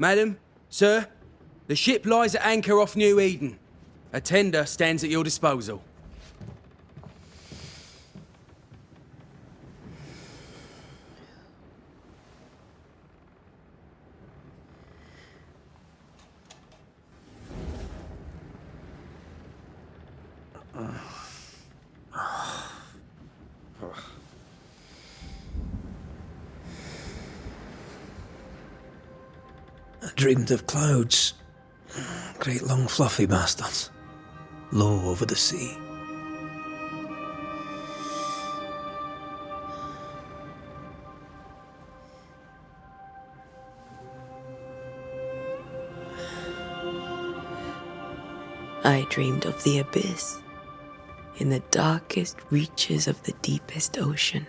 Madam, sir, the ship lies at anchor off New Eden. A tender stands at your disposal. I dreamed of clouds. Great long fluffy bastards. Low over the sea. I dreamed of the abyss, in the darkest reaches of the deepest ocean.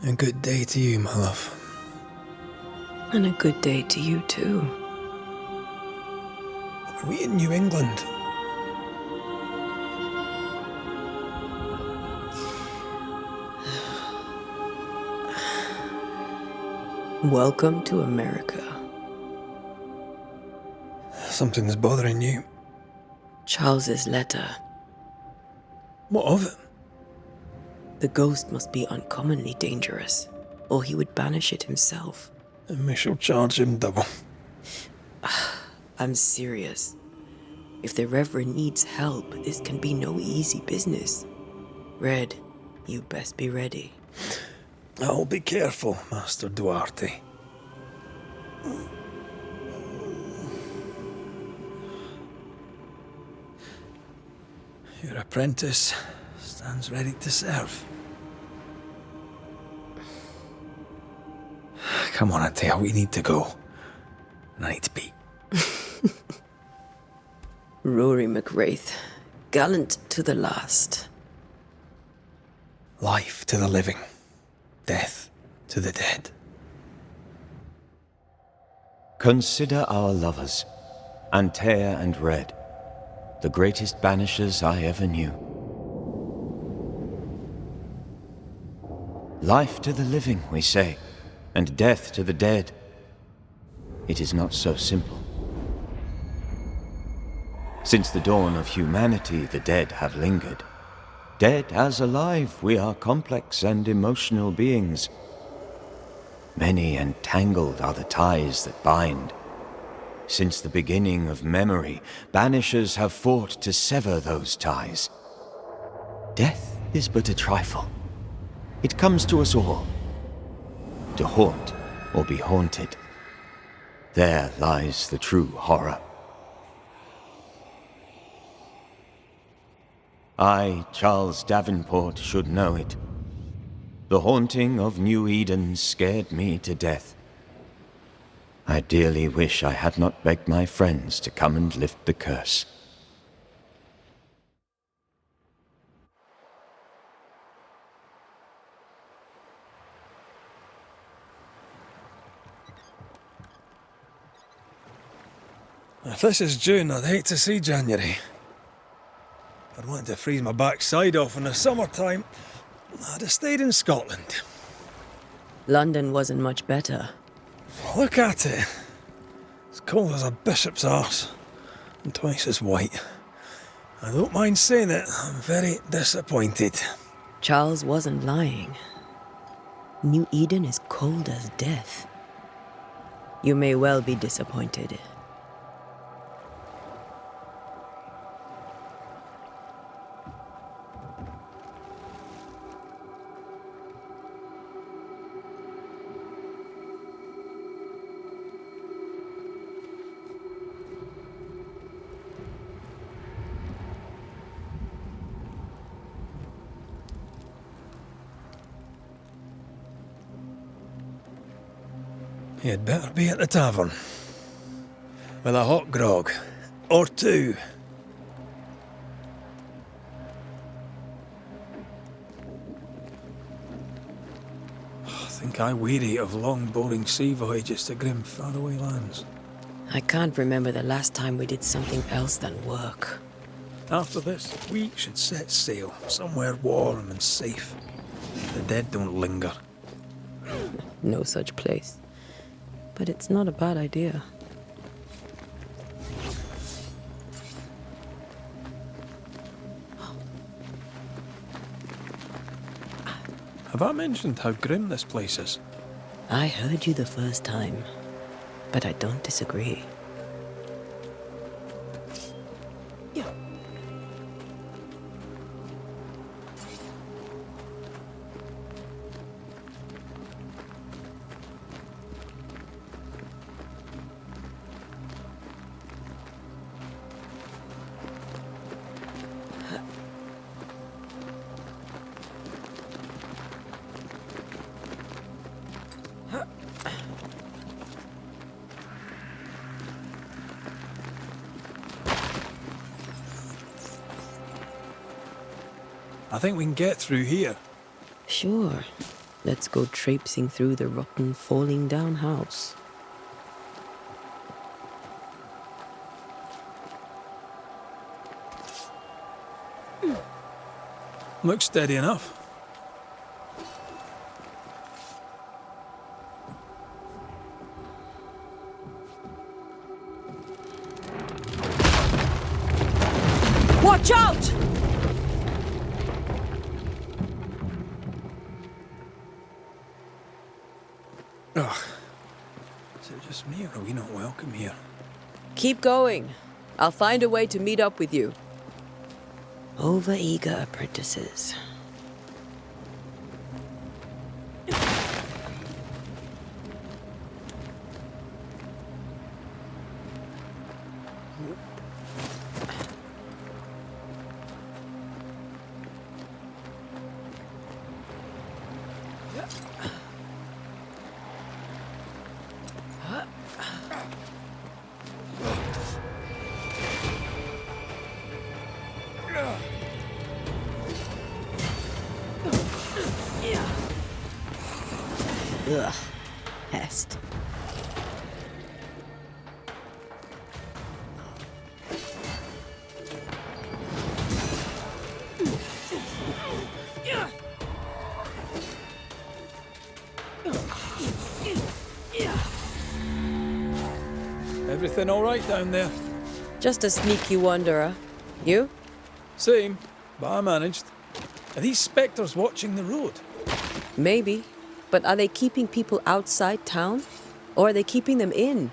A good day to you, my love. And a good day to you, too. Are we in New England? Welcome to America. Something's bothering you. Charles's letter. What of it? The ghost must be uncommonly dangerous, or he would banish it himself. And we shall charge him double. I'm serious. If the Reverend needs help, this can be no easy business. Red, you best be ready. I'll be careful, Master Duarte. Your apprentice stands ready to serve. Come on, Atea, we need to go. Night beat. Rory McWraith, gallant to the last. Life to the living, death to the dead. Consider our lovers, Antea and Red, the greatest banishers I ever knew. Life to the living, we say, and death to the dead. It is not so simple. Since the dawn of humanity, the dead have lingered. Dead as alive, we are complex and emotional beings. Many and tangled are the ties that bind. Since the beginning of memory, banishers have fought to sever those ties. Death is but a trifle. It comes to us all. To haunt or be haunted. There lies the true horror. I, Charles Davenport, should know it. The haunting of New Eden scared me to death. I dearly wish I had not begged my friends to come and lift the curse. If this is June, I'd hate to see January. I'd want to freeze my backside off in the summertime. I'd have stayed in Scotland. London wasn't much better. Look at it. As cold as a bishop's arse, and twice as white. I don't mind saying it, I'm very disappointed. Charles wasn't lying. New Eden is cold as death. You may well be disappointed. You'd better be at the tavern. With a hot grog. Or two. I think I weary of long, boring sea voyages to grim, faraway lands. I can't remember the last time we did something else than work. After this, we should set sail somewhere warm and safe. The dead don't linger. No such place. But it's not a bad idea. Have I mentioned how grim this place is? I heard you the first time, but I don't disagree. I think we can get through here. Sure. Let's go traipsing through the rotten, falling down house. Looks steady enough. Watch out! Ugh. Is it just me, or are we not welcome here? Keep going. I'll find a way to meet up with you. Overeager apprentices. Ugh. Pest. Everything all right down there? Just a sneaky wanderer. You? Same, but I managed. Are these spectres watching the road? Maybe. But are they keeping people outside town? Or are they keeping them in?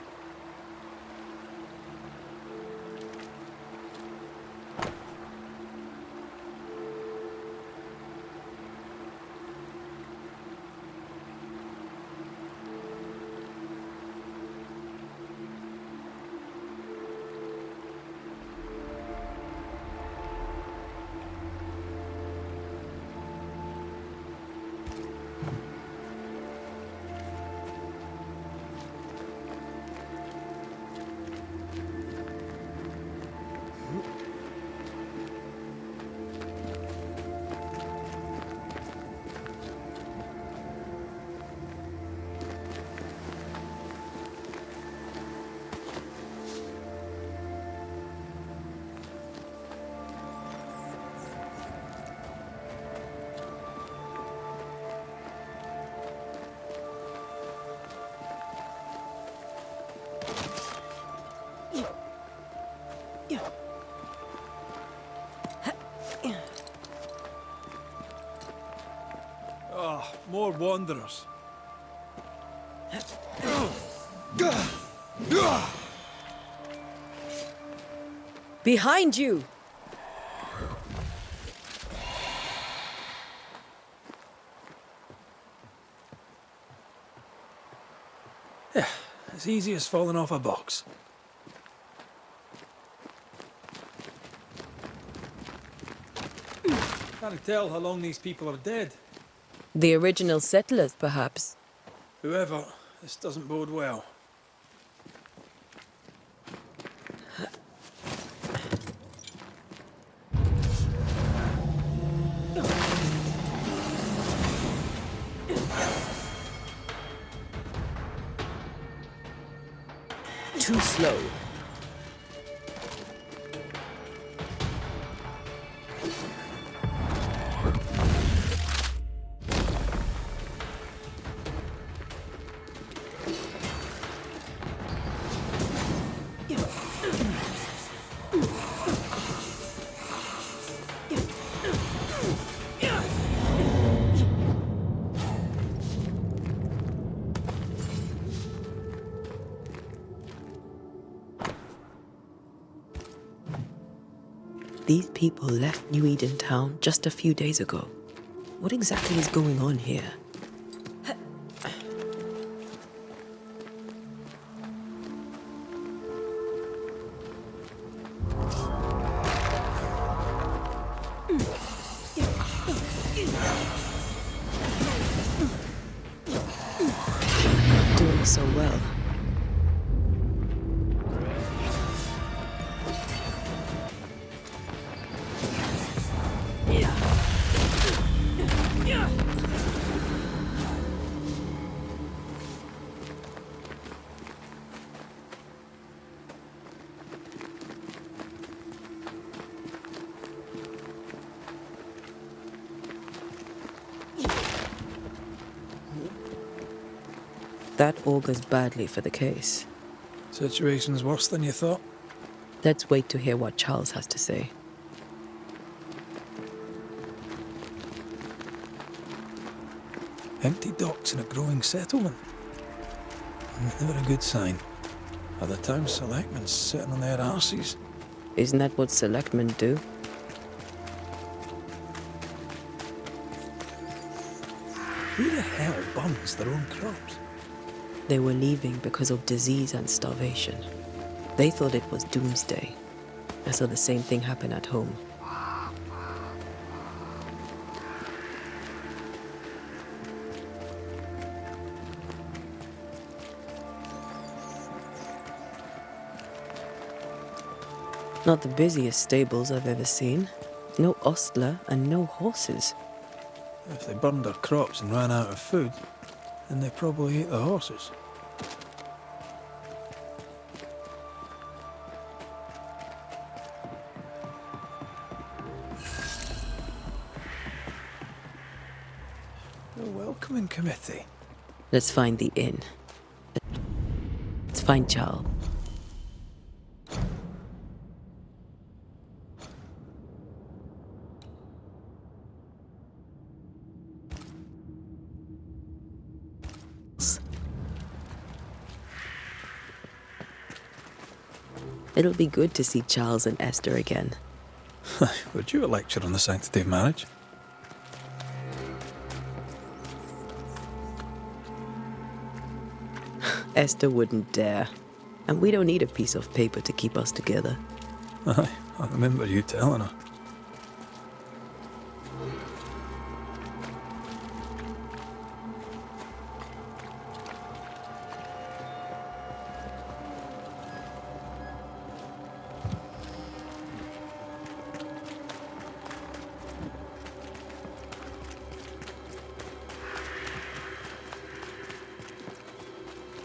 Oh, more wanderers. Behind you! Yeah, as easy as falling off a box. Can't tell how long these people are dead. The original settlers, perhaps. Whoever, this doesn't bode well. Too slow. These people left New Eden Town just a few days ago. What exactly is going on here? Not doing so well. That augurs badly for the case. Situation's worse than you thought. Let's wait to hear what Charles has to say. Empty docks in a growing settlement. Never a good sign. Are the town selectmen sitting on their arses? Isn't that what selectmen do? Who the hell burns their own crops? They were leaving because of disease and starvation. They thought it was doomsday. I saw the same thing happen at home. Not the busiest stables I've ever seen. No ostler and no horses. If they burned their crops and ran out of food, then they probably ate the horses. A welcoming committee. Let's find the inn. Let's find Charles. It'll be good to see Charles and Esther again. Would you a lecture on the sanctity of marriage? Esther wouldn't dare. And we don't need a piece of paper to keep us together. Aye, I remember you telling her.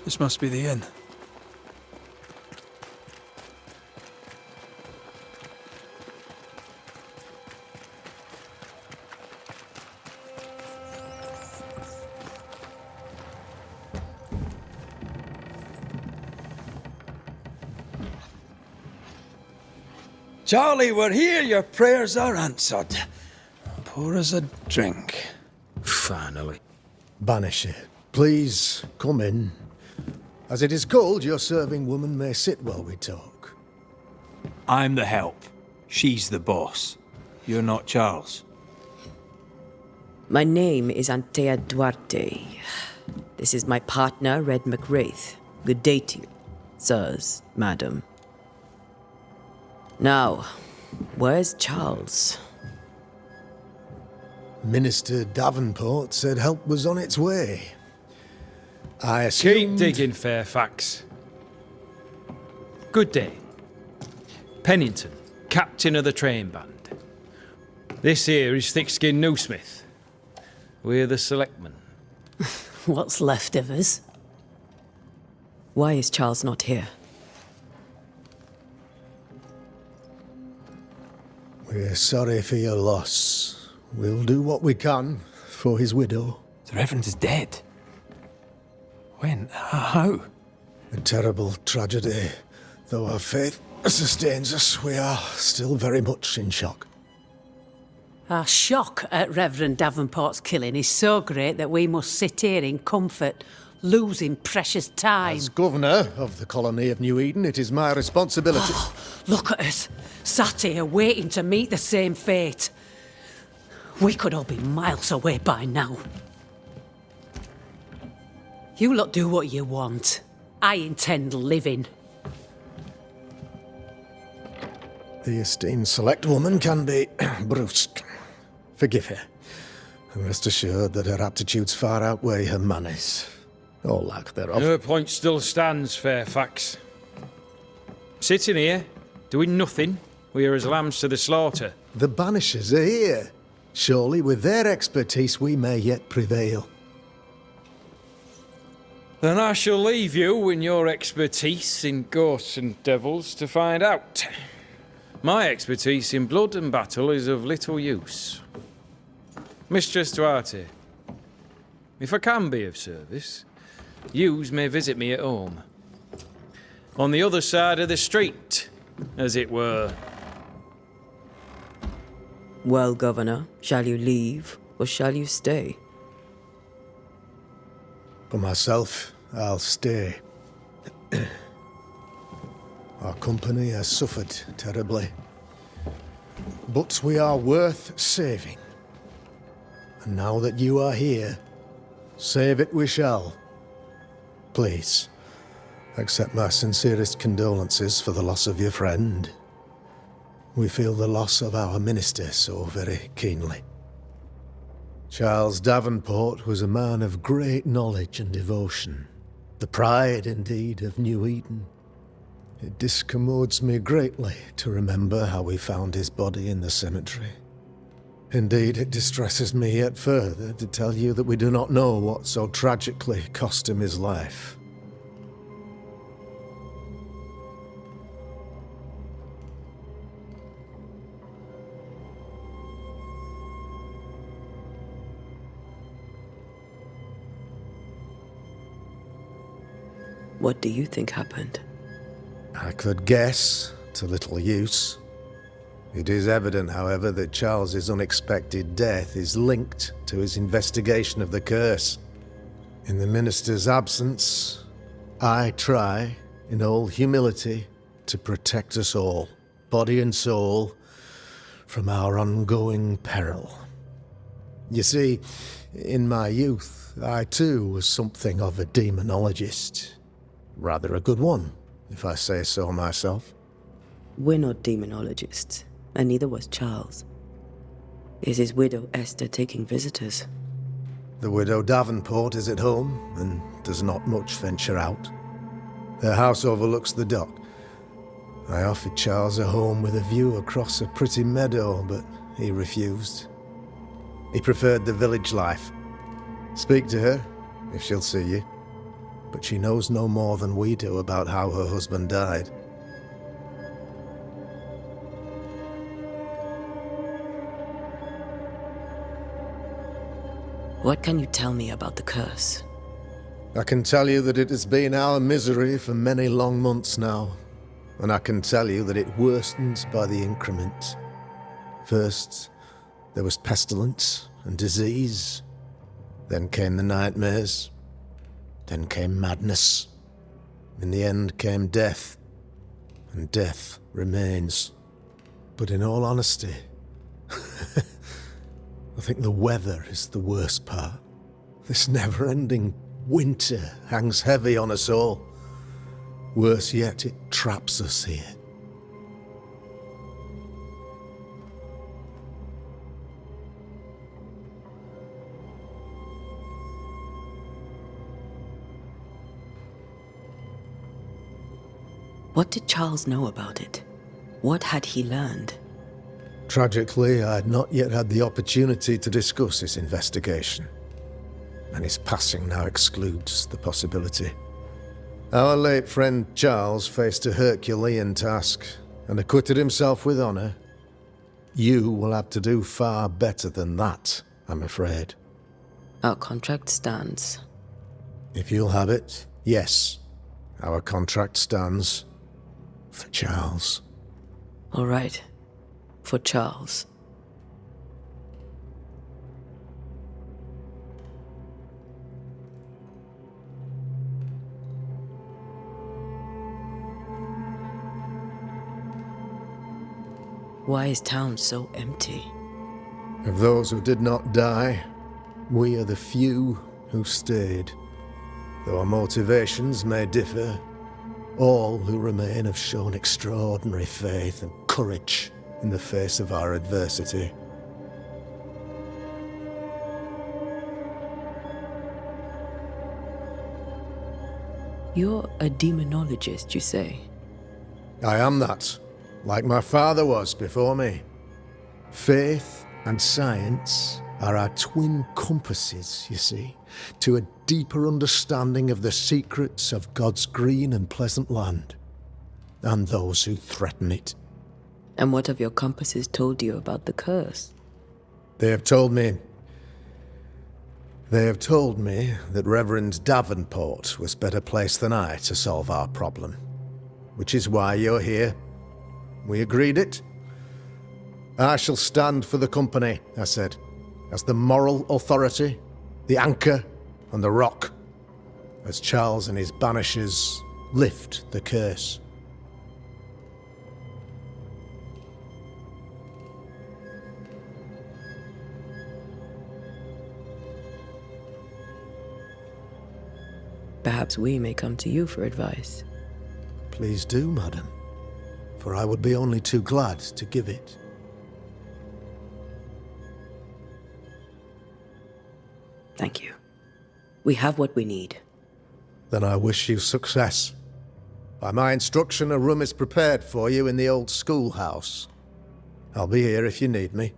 This must be the inn. Charlie, we're here. Your prayers are answered. Pour us a drink. Finally. Banisher, please come in. As it is cold, your serving woman may sit while we talk. I'm the help. She's the boss. You're not Charles. My name is Antea Duarte. This is my partner, Red McWraith. Good day to you, sirs, madam. Now, where's Charles? Minister Davenport said help was on its way. I assumed... Keep digging, Fairfax. Good day. Pennington, captain of the train band. This here is thick-skinned Newsmith. We're the selectmen. What's left of us? Why is Charles not here? We're sorry for your loss. We'll do what we can for his widow. The Reverend is dead. When? How? A terrible tragedy. Though our faith sustains us, we are still very much in shock. Our shock at Reverend Davenport's killing is so great that we must sit here in comfort, losing precious time. As governor of the colony of New Eden, it is my responsibility. Look at us, sat here waiting to meet the same fate. We could all be miles away by now. You lot do what you want. I intend living. The esteemed select woman can be brusque. Forgive her. And rest assured that her aptitudes far outweigh her manners. Or lack thereof. Her point still stands, Fairfax. Sitting here, doing nothing, we are as lambs to the slaughter. The Banishers are here. Surely with their expertise we may yet prevail. Then I shall leave you and your expertise in ghosts and devils to find out. My expertise in blood and battle is of little use. Mistress Duarte, if I can be of service, yous may visit me at home. On the other side of the street, as it were. Well, Governor, shall you leave or shall you stay? For myself, I'll stay. Our company has suffered terribly. But we are worth saving. And now that you are here, save it we shall. Please, accept my sincerest condolences for the loss of your friend. We feel the loss of our minister so very keenly. Charles Davenport was a man of great knowledge and devotion. The pride, indeed, of New Eden. It discommodes me greatly to remember how we found his body in the cemetery. Indeed, it distresses me yet further to tell you that we do not know what so tragically cost him his life. What do you think happened? I could guess, to little use. It is evident, however, that Charles's unexpected death is linked to his investigation of the curse. In the minister's absence, I try, in all humility, to protect us all, body and soul, from our ongoing peril. You see, in my youth, I too was something of a demonologist. Rather a good one, if I say so myself. We're not demonologists, and neither was Charles. Is his widow Esther taking visitors? The widow Davenport is at home, and does not much venture out. Their house overlooks the dock. I offered Charles a home with a view across a pretty meadow, but he refused. He preferred the village life. Speak to her, if she'll see you. But she knows no more than we do about how her husband died. What can you tell me about the curse? I can tell you that it has been our misery for many long months now, and I can tell you that it worsens by the increment. First, there was pestilence and disease. Then came the nightmares. Then came madness. In the end came death. And death remains. But in all honesty, I think the weather is the worst part. This never-ending winter hangs heavy on us all. Worse yet, it traps us here. What did Charles know about it? What had he learned? Tragically, I had not yet had the opportunity to discuss his investigation, and his passing now excludes the possibility. Our late friend Charles faced a Herculean task and acquitted himself with honour. You will have to do far better than that, I'm afraid. Our contract stands. If you'll have it, yes, our contract stands for Charles. All right. For Charles. Why is town so empty? Of those who did not die, we are the few who stayed. Though our motivations may differ, all who remain have shown extraordinary faith and courage in the face of our adversity. You're a demonologist, you say? I am that, like my father was before me. Faith and science are our twin compasses, you see, to a deeper understanding of the secrets of God's green and pleasant land, and those who threaten it. And what have your compasses told you about the curse? They have told me that Reverend Davenport was better placed than I to solve our problem. Which is why you're here. We agreed it. I shall stand for the company, I said, as the moral authority, the anchor, and the rock, as Charles and his banishers lift the curse. Perhaps we may come to you for advice. Please do, madam, for I would be only too glad to give it. Thank you. We have what we need. Then I wish you success. By my instruction, a room is prepared for you in the old schoolhouse. I'll be here if you need me.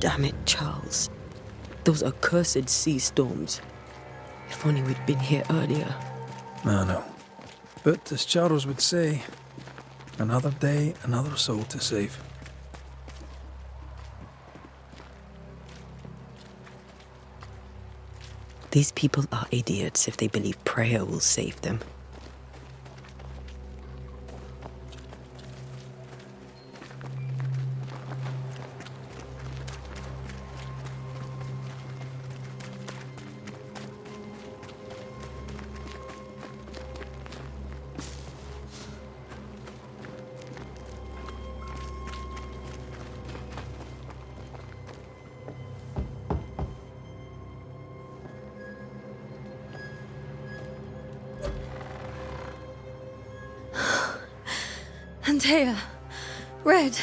Damn it, Charles. Those accursed sea storms. If only we'd been here earlier. I know. But as Charles would say, another day, another soul to save. These people are idiots if they believe prayer will save them. Antea, Red.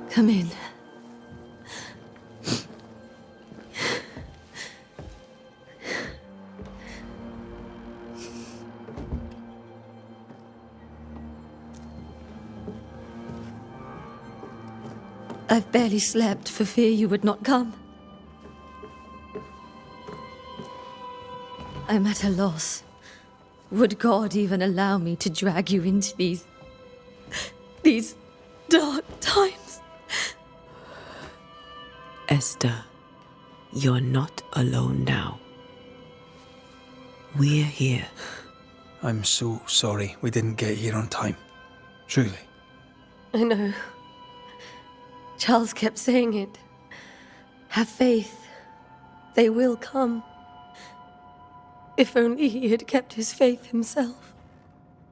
Come in. I've barely slept for fear you would not come. I'm at a loss. Would God even allow me to drag you into these dark times? Esther, you're not alone now. We're here. I'm so sorry we didn't get here on time. Truly. I know. Charles kept saying it. Have faith. They will come. If only he had kept his faith himself.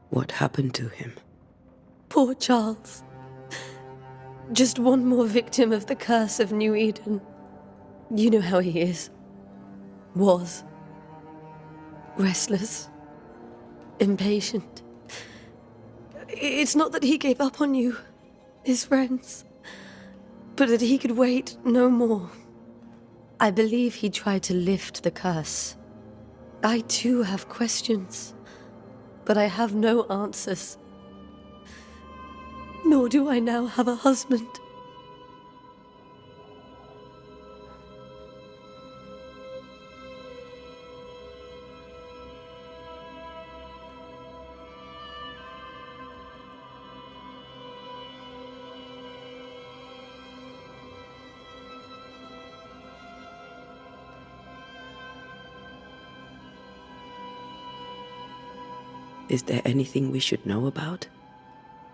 What happened to him? Poor Charles. Just one more victim of the curse of New Eden. You know how he is. Was. Restless. Impatient. It's not that he gave up on you, his friends, but that he could wait no more. I believe he tried to lift the curse. I too have questions, but I have no answers. Nor do I now have a husband. Is there anything we should know about?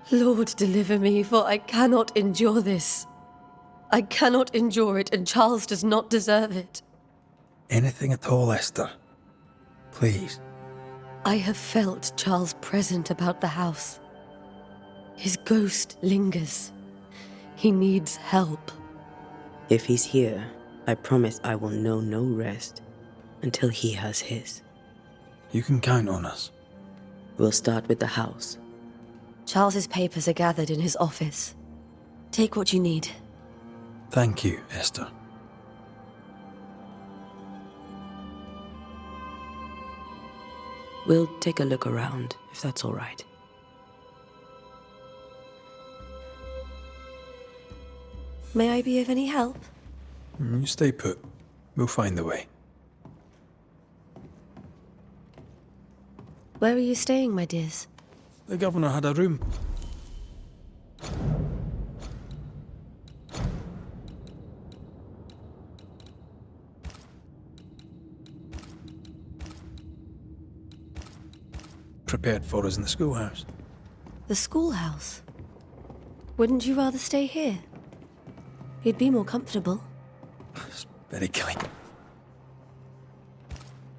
Lord, deliver me, for I cannot endure this. I cannot endure it, and Charles does not deserve it. Anything at all, Esther. Please. I have felt Charles present about the house. His ghost lingers. He needs help. If he's here, I promise I will know no rest until he has his. You can count on us. We'll start with the house. Charles's papers are gathered in his office. Take what you need. Thank you, Esther. We'll take a look around, if that's all right. May I be of any help? You stay put. We'll find the way. Where are you staying, my dears? The governor had a room. Prepared for us in the schoolhouse. The schoolhouse? Wouldn't you rather stay here? You'd be more comfortable. It's very kind.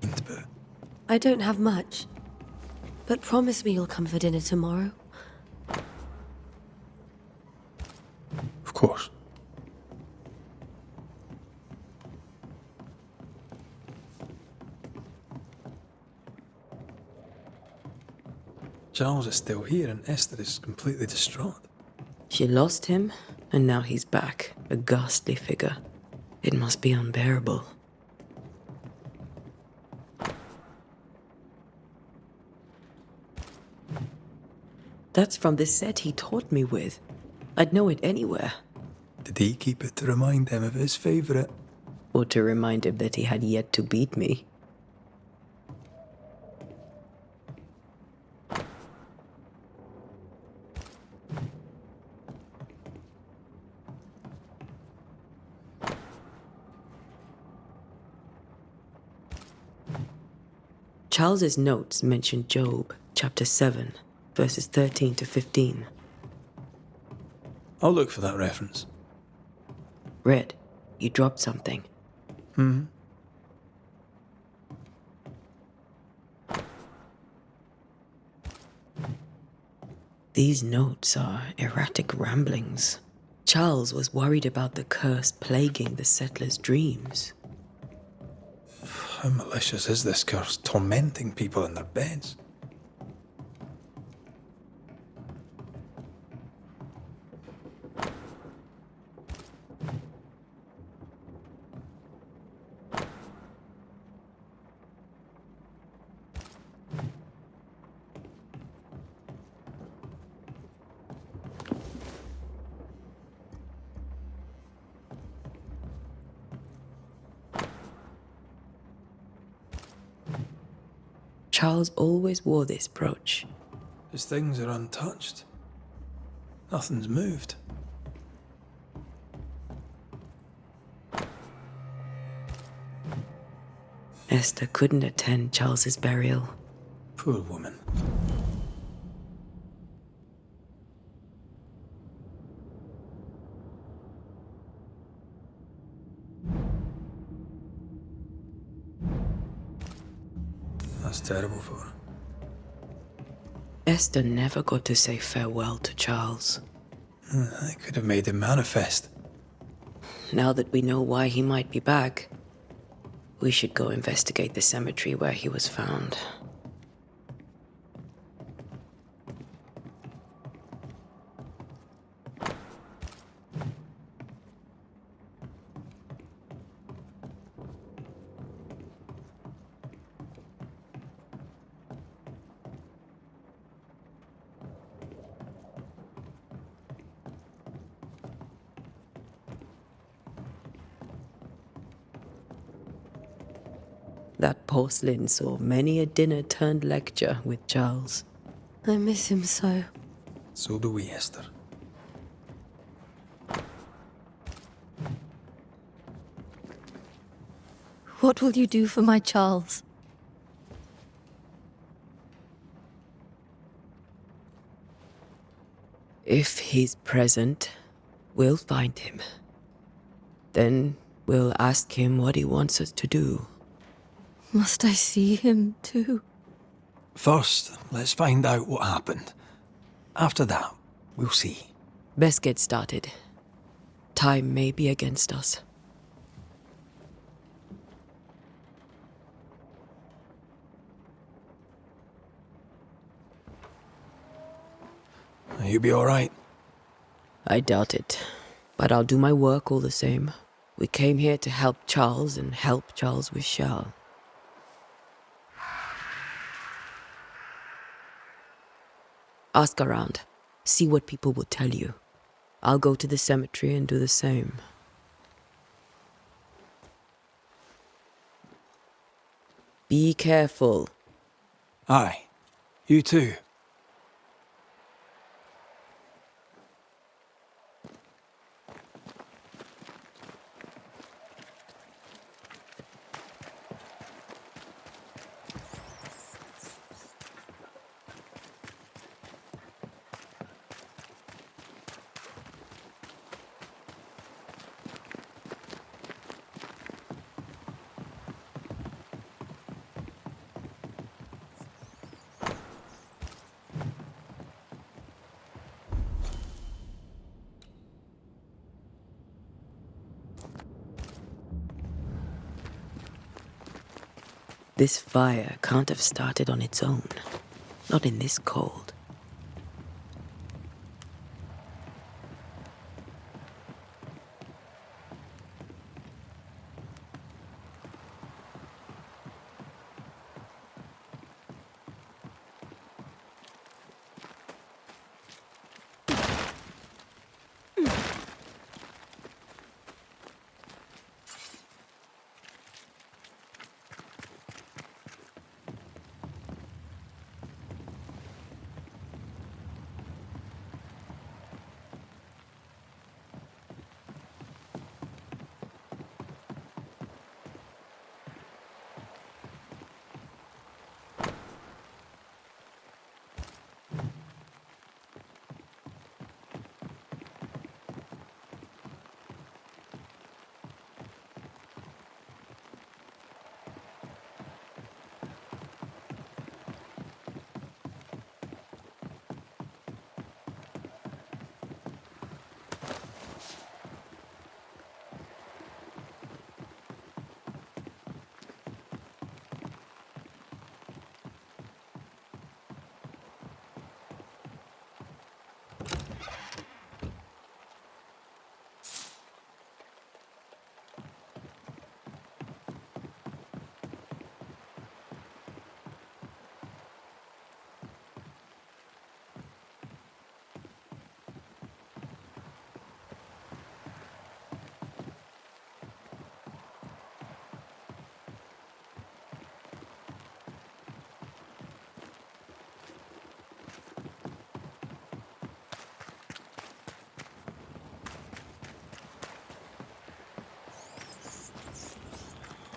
But I don't have much. But promise me you'll come for dinner tomorrow. of course. Charles is still here and Esther is completely distraught. She lost him, and now he's back, a ghastly figure. It must be unbearable. That's from the set he taught me with. I'd know it anywhere. Did he keep it to remind him of his favourite? Or to remind him that he had yet to beat me. Charles's notes mention Job, chapter 7, verses 13 to 15. I'll look for that reference. Red, you dropped something. These notes are erratic ramblings. Charles was worried about the curse plaguing the settlers' dreams. How malicious is this curse, tormenting people in their beds? Charles always wore this brooch. His things are untouched. Nothing's moved. Esther couldn't attend Charles's burial. Poor woman. That's terrible for her. Esther never got to say farewell to Charles. I could have made him manifest. Now that we know why he might be back, we should go investigate the cemetery where he was found. That porcelain saw many a dinner turned lecture with Charles. I miss him so. So do we, Esther. What will you do for my Charles? If he's present, we'll find him. Then we'll ask him what he wants us to do. Must I see him too? First, let's find out what happened. After that, we'll see. Best get started. Time may be against us. You be alright? I doubt it, but I'll do my work all the same. We came here to help Charles and help Charles with Charles. Ask around. See what people will tell you. I'll go to the cemetery and do the same. Be careful. Aye. You too. This fire can't have started on its own. Not in this cold.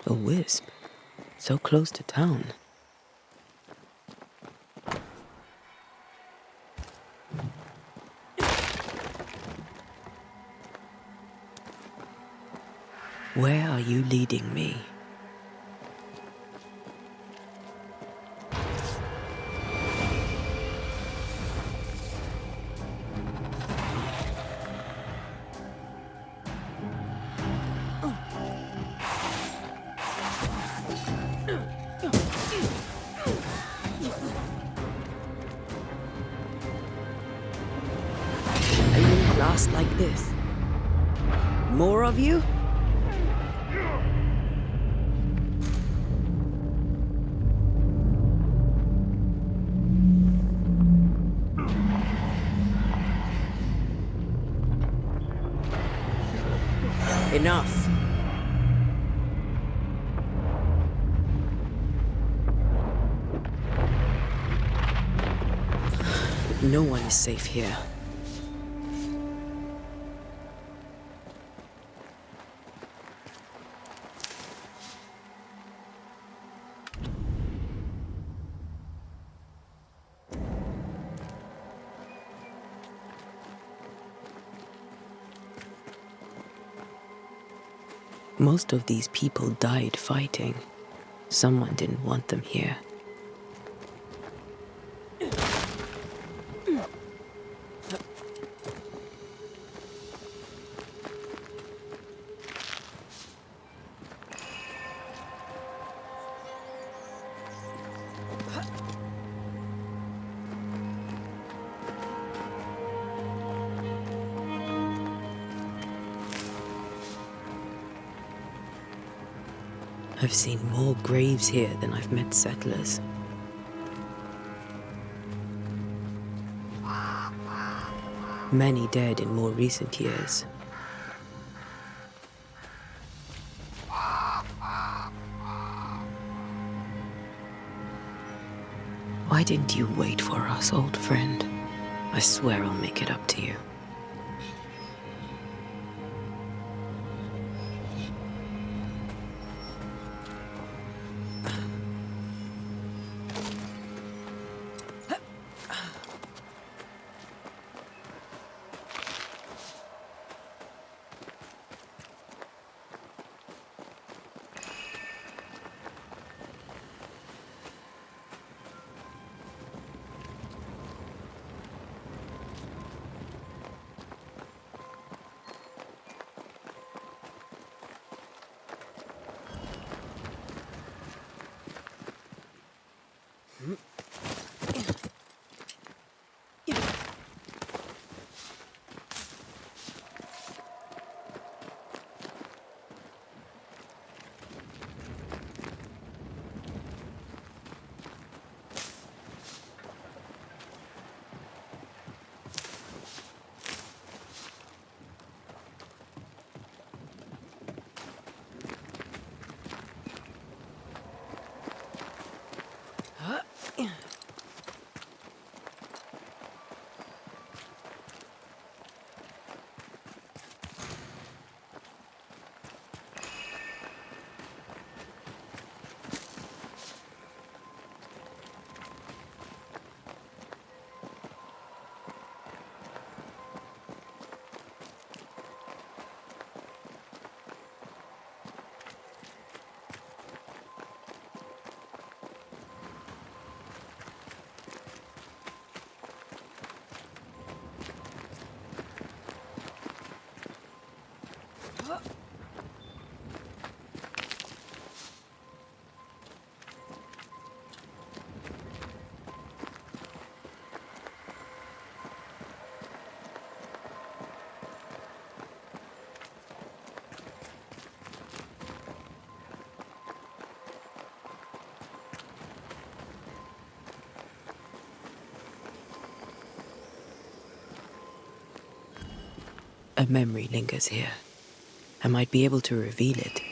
A wisp. So close to town. Where are you leading me? Last like this. More of you? Enough. No one is safe here. Most of these people died fighting. Someone didn't want them here. I've seen more graves here than I've met settlers. Many dead in more recent years. Why didn't you wait for us, old friend? I swear I'll make it up to you. A memory lingers here. I might be able to reveal it.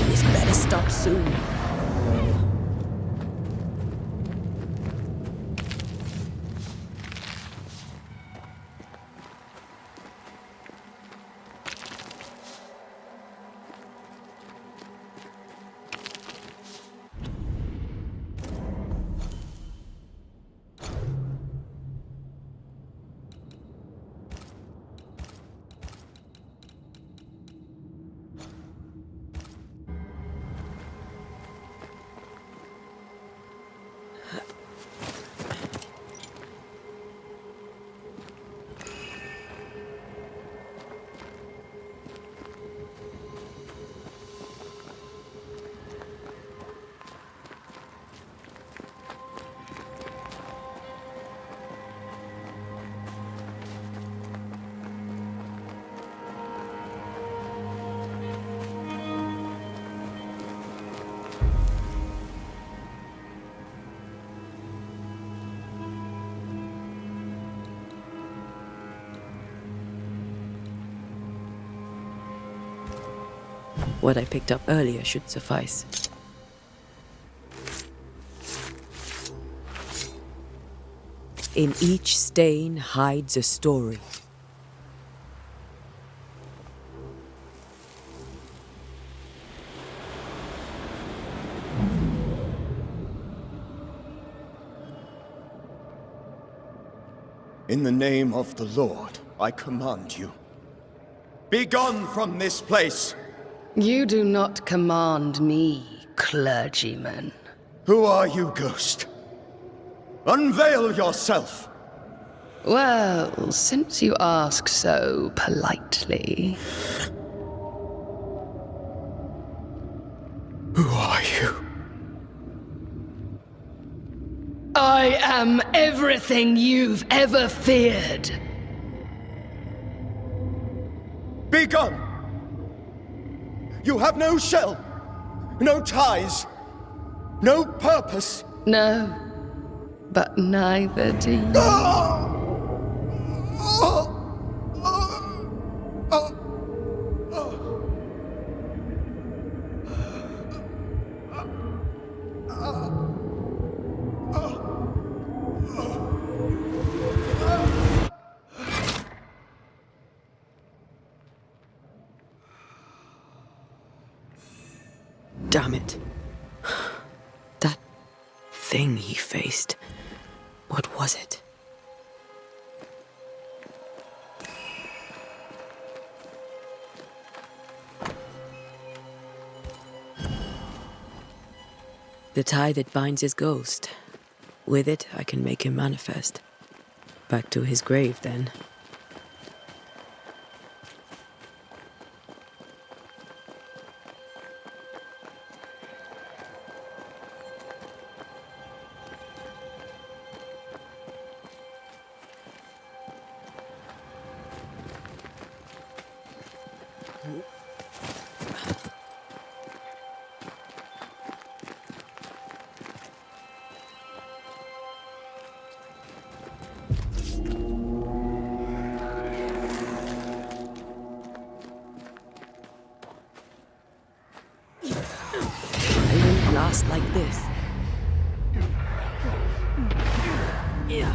This better stop soon. What I picked up earlier should suffice. In each stain hides a story. In the name of the Lord, I command you. Be gone from this place! You do not command me, clergyman. Who are you, ghost? Unveil yourself! Well, since you ask so politely... Who are you? I am everything you've ever feared. Be gone! You have no shell, no ties, no purpose. No, but neither do you. Damn it. That thing he faced. What was it? The tie that binds his ghost. With it, I can make him manifest. Back to his grave, then. Last like this. Yeah.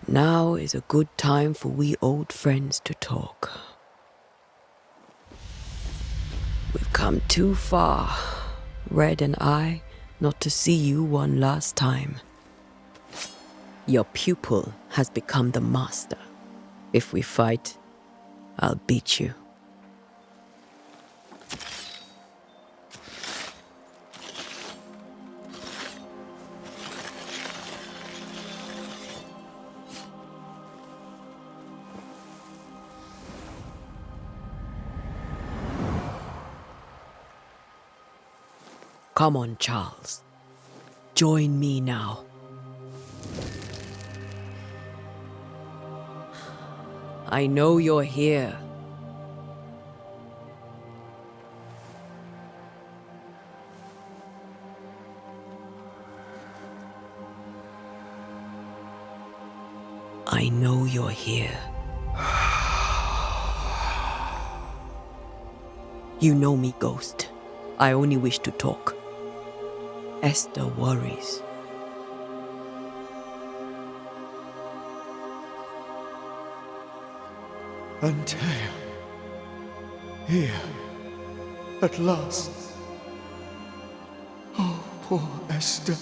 Now is a good time for we old friends to talk. We've come too far, Red and I, not to see you one last time. Your pupil has become the master. If we fight, I'll beat you. Come on, Charles. Join me now. I know you're here. I know you're here. You know me, Ghost. I only wish to talk. Esther worries. Antea. Here. At last. Oh, poor Esther.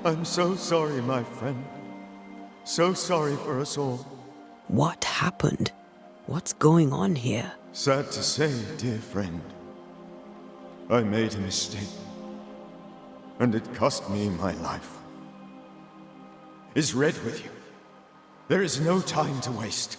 I'm so sorry, my friend. So sorry for us all. What happened? What's going on here? Sad to say, dear friend, I made a mistake, and it cost me my life. Is Red with you? There is no time to waste.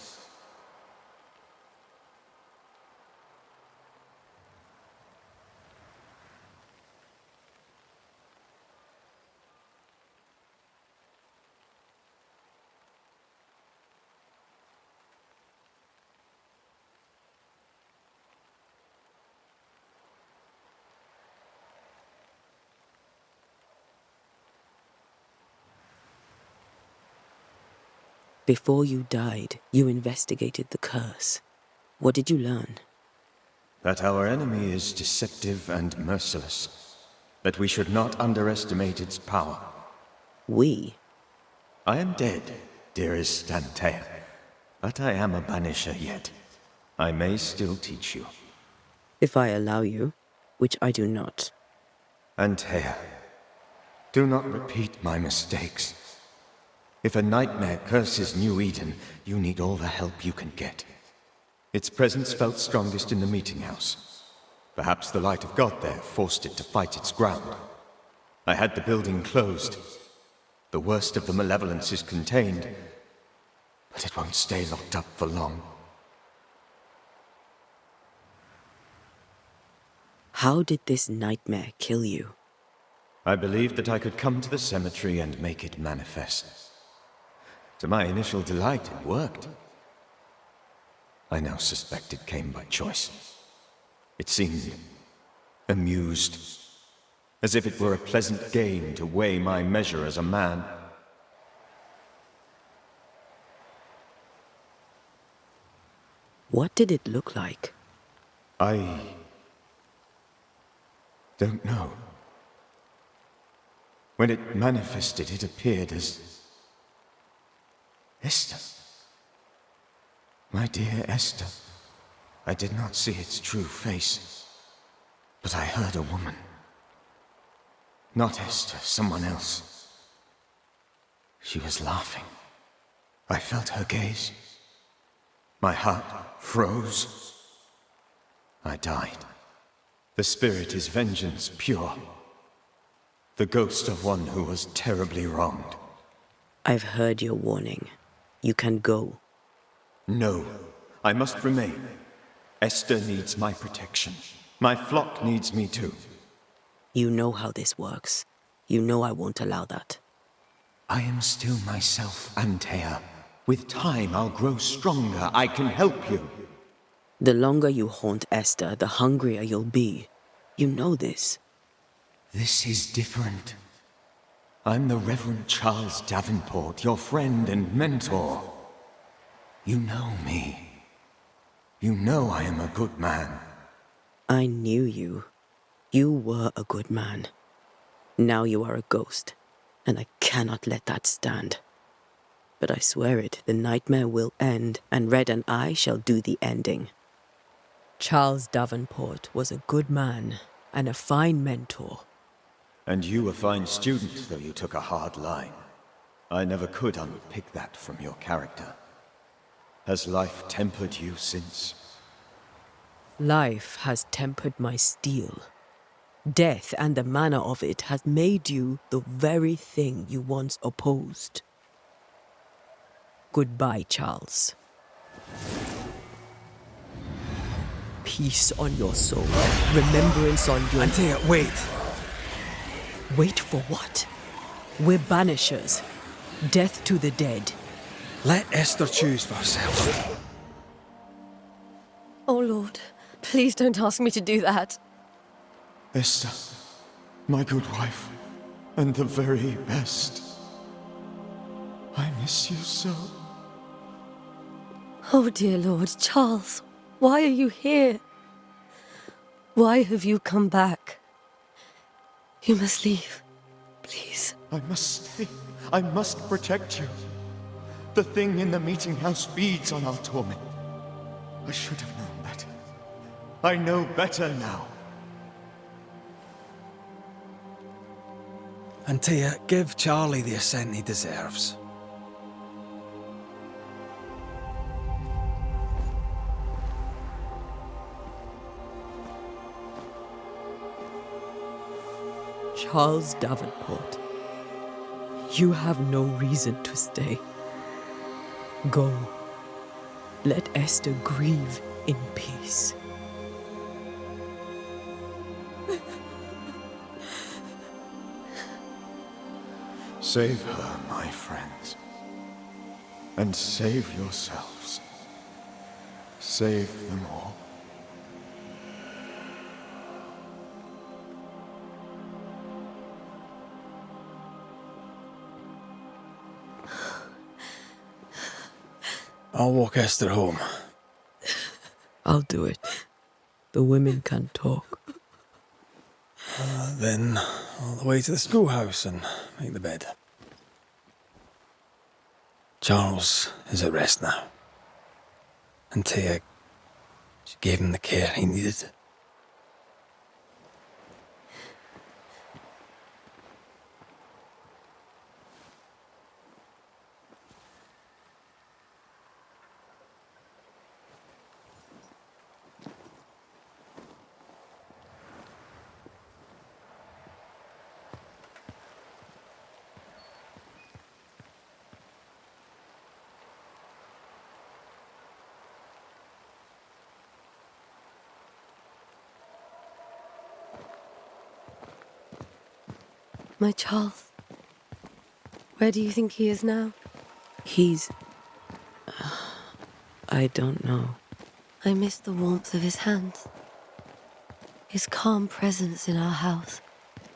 Before you died, you investigated the curse. What did you learn? That our enemy is deceptive and merciless. That we should not underestimate its power. We? I am dead, dearest Antea. But I am a banisher yet. I may still teach you. If I allow you, which I do not. Antea, do not repeat my mistakes. If a nightmare curses New Eden, you need all the help you can get. Its presence felt strongest in the meeting house. Perhaps the light of God there forced it to fight its ground. I had the building closed. The worst of the malevolence is contained, but it won't stay locked up for long. How did this nightmare kill you? I believed that I could come to the cemetery and make it manifest. To my initial delight, it worked. I now suspect it came by choice. It seemed amused, as if it were a pleasant game to weigh my measure as a man. What did it look like? I don't know. When it manifested, it appeared as Esther. My dear Esther. I did not see its true face, but I heard a woman. Not Esther, someone else. She was laughing. I felt her gaze. My heart froze. I died. The spirit is vengeance pure. The ghost of one who was terribly wronged. I've heard your warning. You can go. No, I must remain. Esther needs my protection. My flock needs me too. You know how this works. You know I won't allow that. I am still myself, Antea. With time, I'll grow stronger. I can help you. The longer you haunt Esther, the hungrier you'll be. You know this. This is different. I'm the Reverend Charles Davenport, your friend and mentor. You know me. You know I am a good man. I knew you. You were a good man. Now you are a ghost, and I cannot let that stand. But I swear it, the nightmare will end, and Red and I shall do the ending. Charles Davenport was a good man and a fine mentor. And you a fine student, though you took a hard line. I never could unpick that from your character. Has life tempered you since? Life has tempered my steel. Death and the manner of it has made you the very thing you once opposed. Goodbye, Charles. Peace on your soul. Remembrance on your... Antea, wait. Wait for what? We're banishers. Death to the dead. Let Esther choose for herself. Oh, Lord, please don't ask me to do that. Esther, my good wife, and the very best. I miss you so. Oh, dear Lord, Charles, why are you here? Why have you come back? You must leave, please. I must stay. I must protect you. The thing in the meeting house feeds on our torment. I should have known better. I know better now. Antea, give Charlie the ascent he deserves. Charles Davenport, you have no reason to stay. Go. Let Esther grieve in peace. Save her, my friends. And save yourselves. Save them all. I'll walk Esther home. I'll do it. The women can talk. Then all the way to the schoolhouse and make the bed. Charles is at rest now. Antea, she gave him the care he needed. My Charles. Where do you think he is now? He's... I don't know. I miss the warmth of his hands. His calm presence in our house.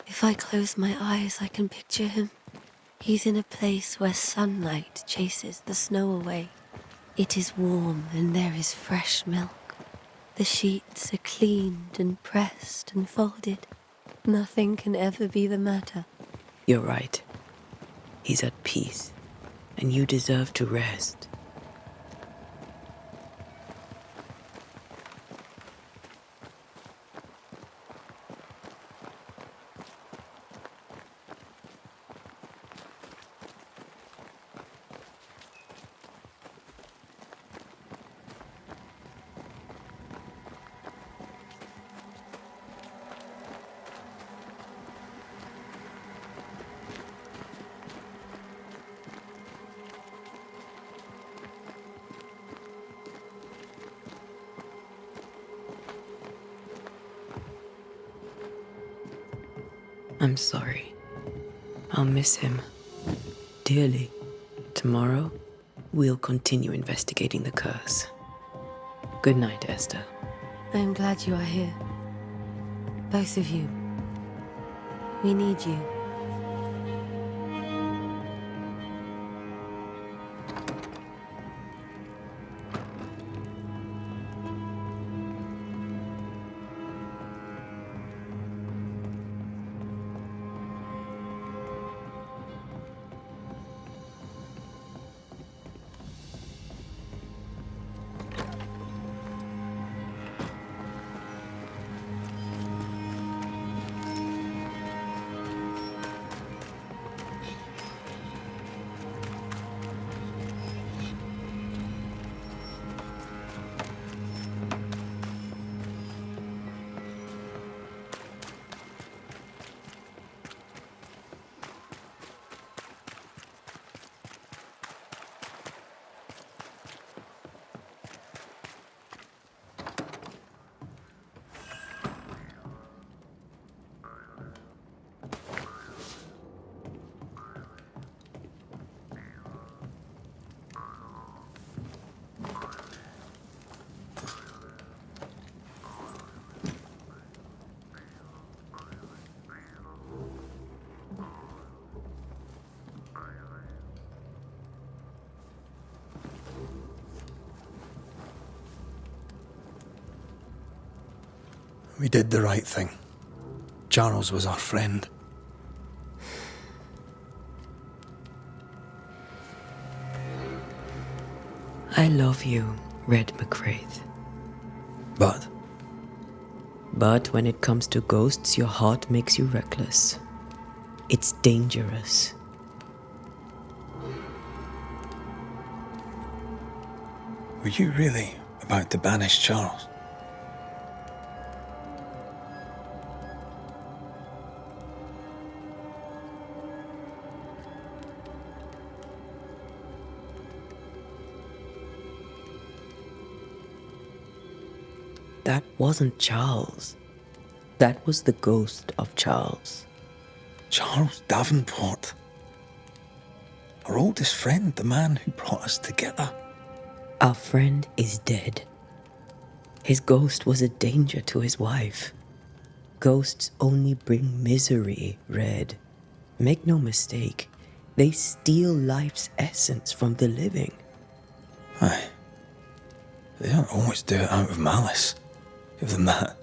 If I close my eyes, I can picture him. He's in a place where sunlight chases the snow away. It is warm and there is fresh milk. The sheets are cleaned and pressed and folded. Nothing can ever be the matter. You're right. He's at peace, and you deserve to rest. I'm sorry. I'll miss him dearly. Tomorrow, we'll continue investigating the curse. Good night, Esther. I am glad you are here. Both of you. We need you. We did the right thing. Charles was our friend. I love you, Red McCraith. But But when it comes to ghosts, your heart makes you reckless. It's dangerous. were you really about to banish Charles? That wasn't Charles. That was the ghost of Charles. Charles Davenport. Our oldest friend, the man who brought us together. Our friend is dead. His ghost was a danger to his wife. Ghosts only bring misery, Red. Make no mistake, they steal life's essence from the living. Aye. They don't always do it out of malice. Give them that.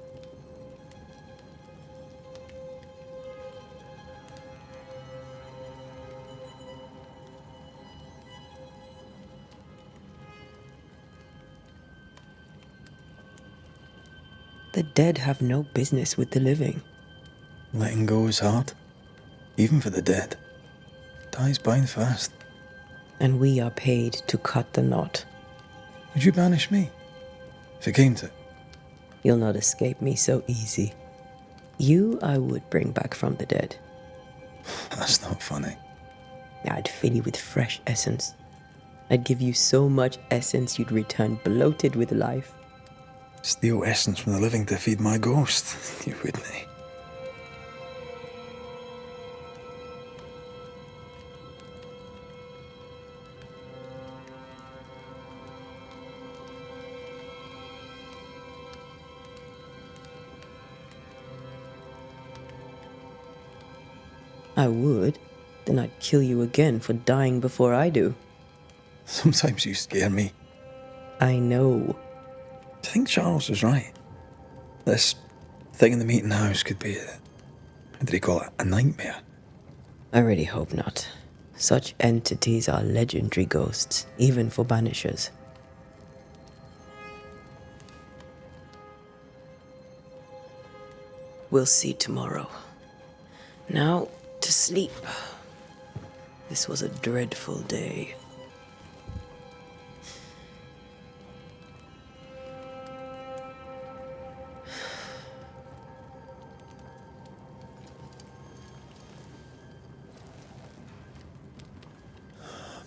The dead have no business with the living. Letting go is hard. Even for the dead. Ties bind fast. And we are paid to cut the knot. Would you banish me? If it came to it? You'll not escape me so easy. You I would bring back from the dead. That's not funny. I'd fill you with fresh essence. I'd give you so much essence you'd return bloated with life. Steal essence from the living to feed my ghost. You wouldn't. I would. Then I'd kill you again for dying before I do. Sometimes you scare me. I know. I think Charles was right. This thing in the meeting house could be what did he call it? A nightmare. I really hope not. Such entities are legendary ghosts, even for banishers. We'll see tomorrow. Now, to sleep. This was a dreadful day.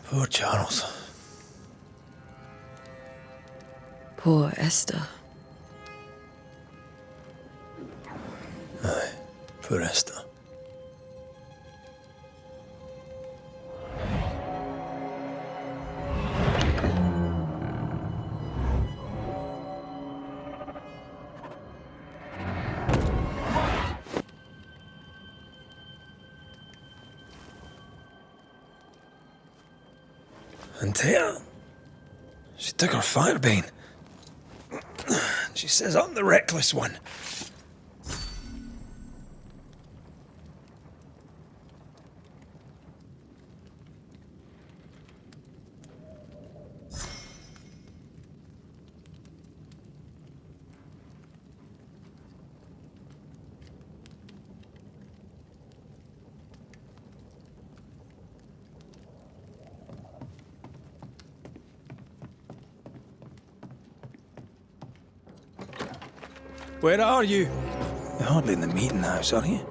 Poor Charles. Poor Esther. Aye, poor Esther. And Taya, she took her firebane. She says I'm the reckless one. Where are you? You're hardly in the meeting house, are you?